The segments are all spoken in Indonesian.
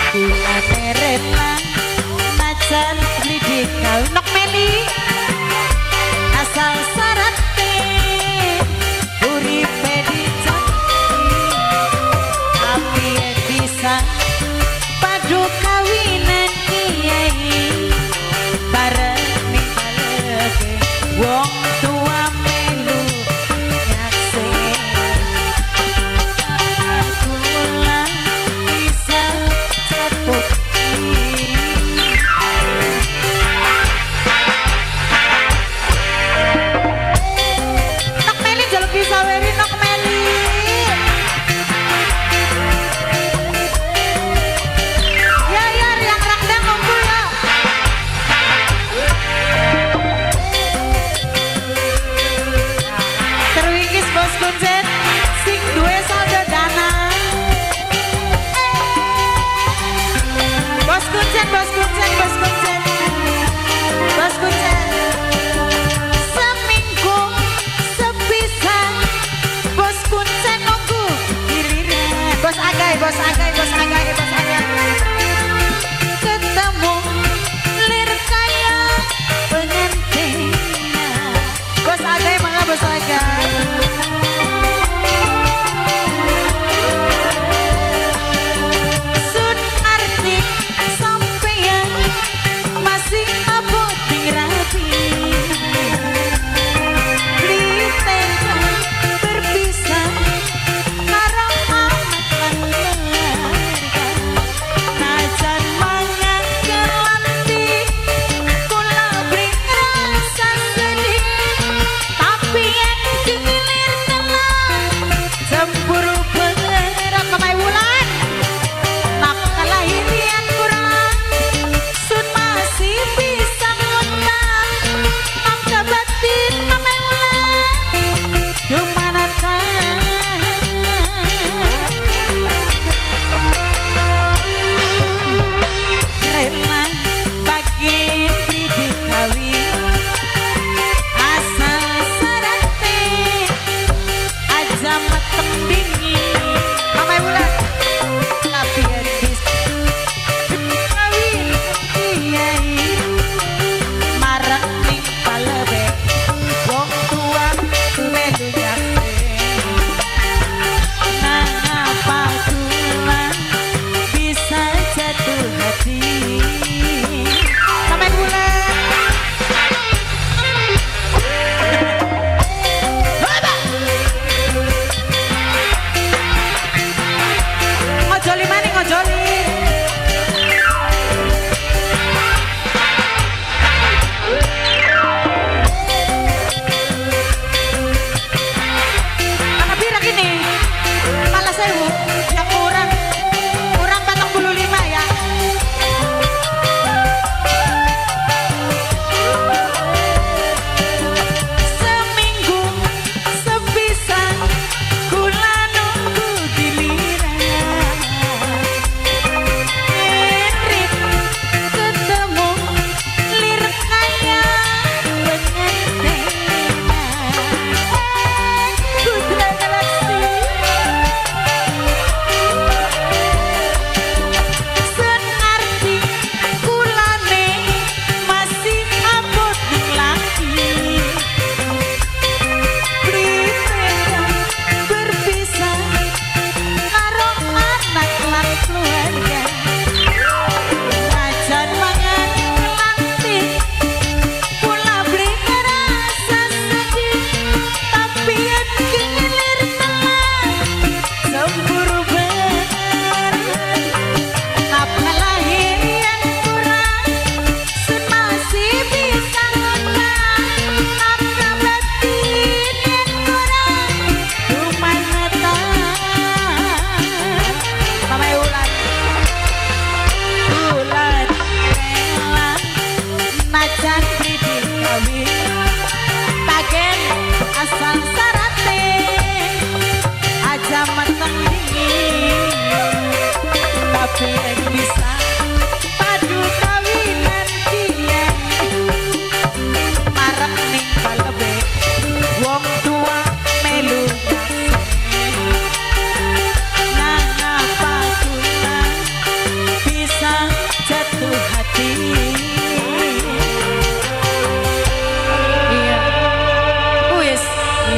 Kula terena najan lidik kau nok meli asal sarate uripe dicati tapi bisa padu kawinan kiai bareng ninggalke wong tua melu nyakse kula bisa cepuk nok meli jaluk bisa weri nok meli ya ya yang rakdang ngumpul ya terwingkis bos kuncen sing duwe saldo dana bos kuncen bos kuncen bos kuncen bos kuncen seminggu sepisan bos kuncen nunggu giliran bos agai bos agai bos agai bos agai ketemu lir kaya pengantinnya bos agai mangga bos agai sun arti sampeyan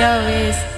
Ya wis.